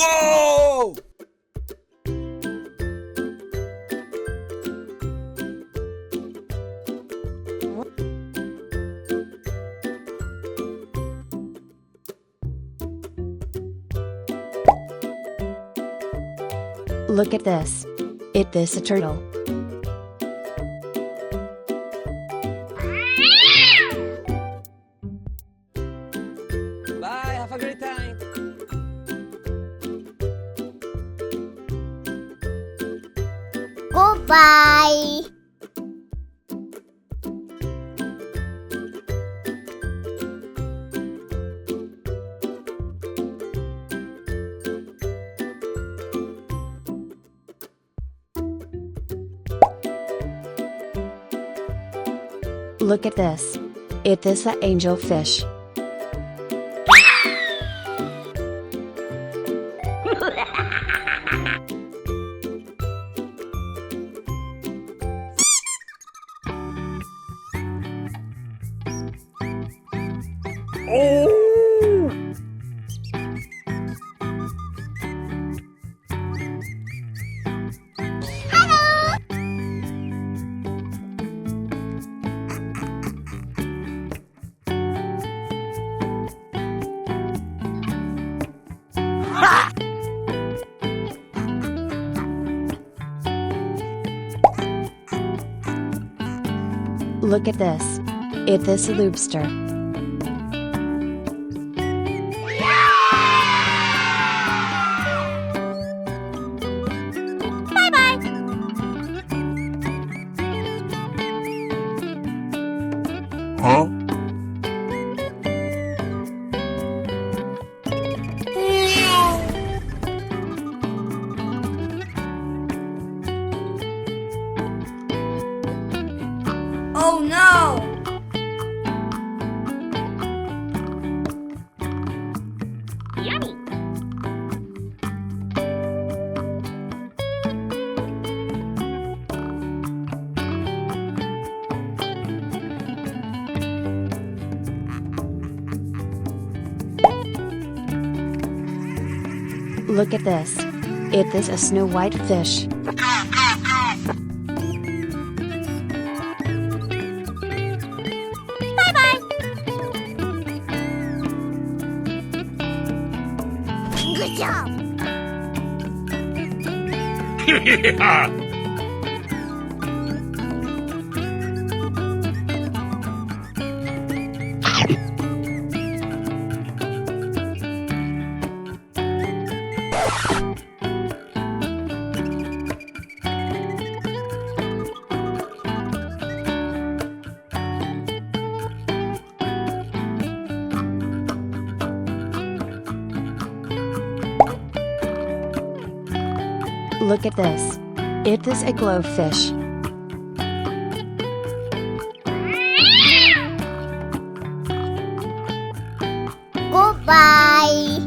Whoa! Look at this. It is a turtle. Bye, have a great time. Goodbye. Look at this. It is an angelfish. Look at this. It is a lobster. Huh? Oh no! Yummy! Look at this. It is a snow white fish. Good job! Look at this. It is a glowfish. Goodbye!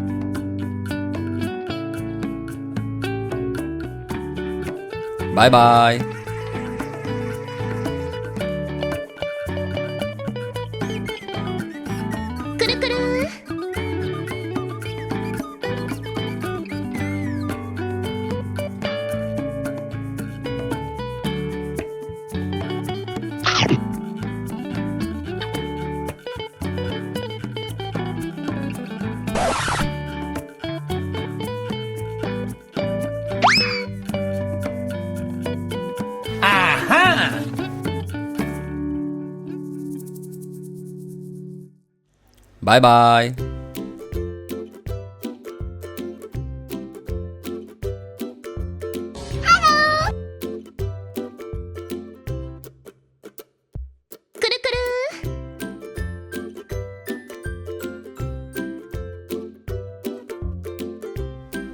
Bye-bye. Kuru-kuru! Aha! Bye-bye. Kuru-kuru!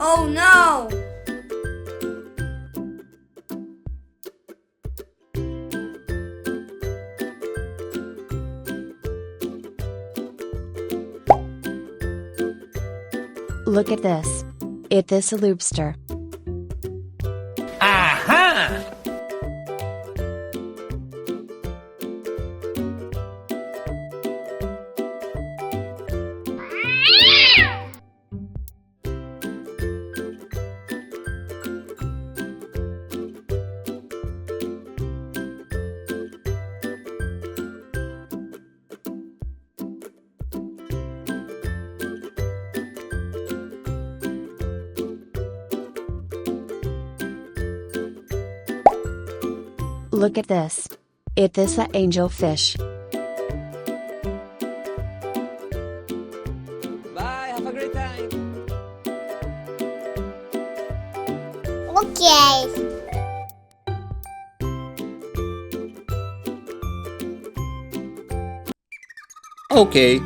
Oh no! Look at this. It is a lobster. Aha! Look at this. It is a angelfish. Bye, have a great time. Okay. Okay.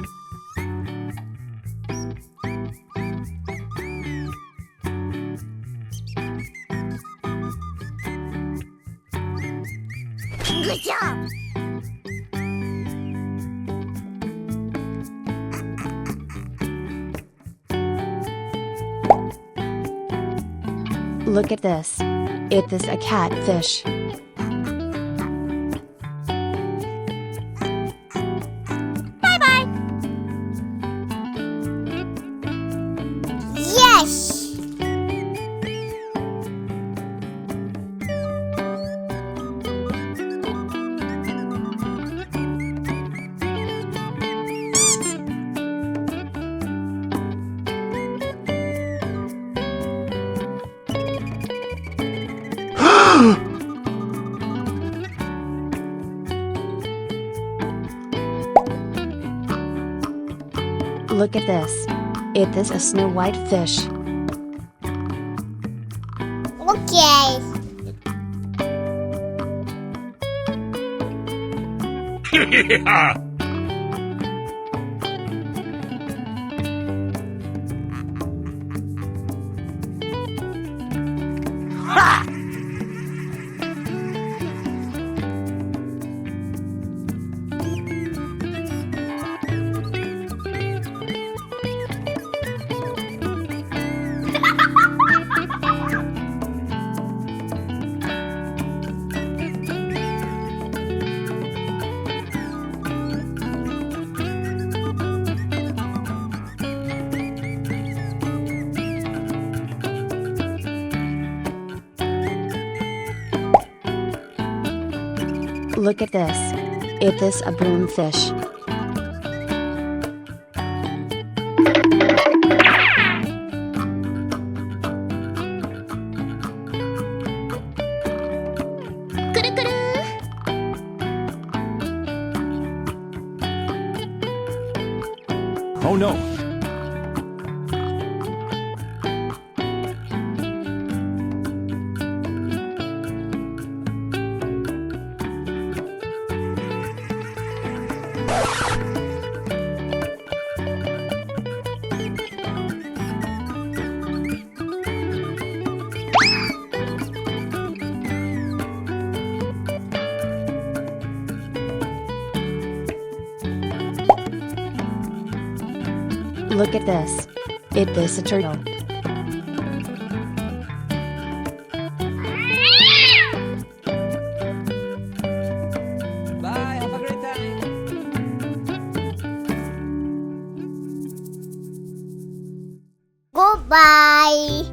Good job. Look at this. It is a catfish. Bye-bye. Yes. Look at this. It is a snow white fish. Okay. Look at this. It is a boomfish. Oh no! Look at this. It is a turtle. Bye, have a great time. Goodbye.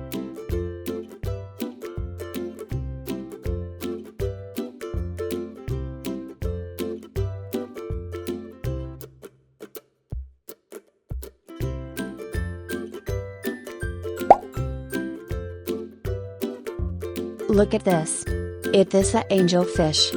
Look at this. It is an angelfish.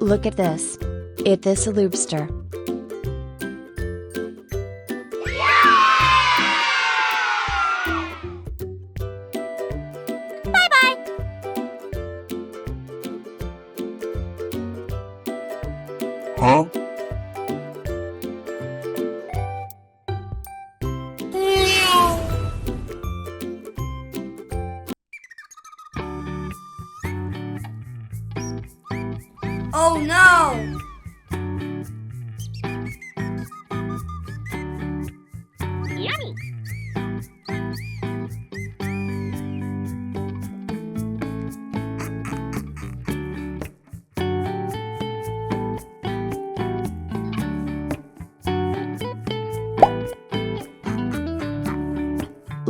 Look at this. It is a lobster. Huh? Oh no!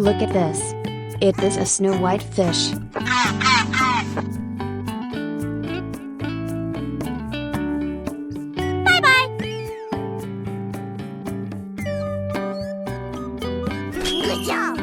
Look at this. It is a snow white fish. Bye-bye. Good job.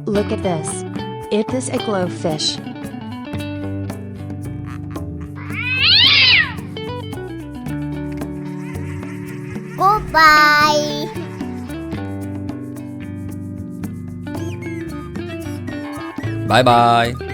Look at this. It is a glowfish. Goodbye. Bye bye.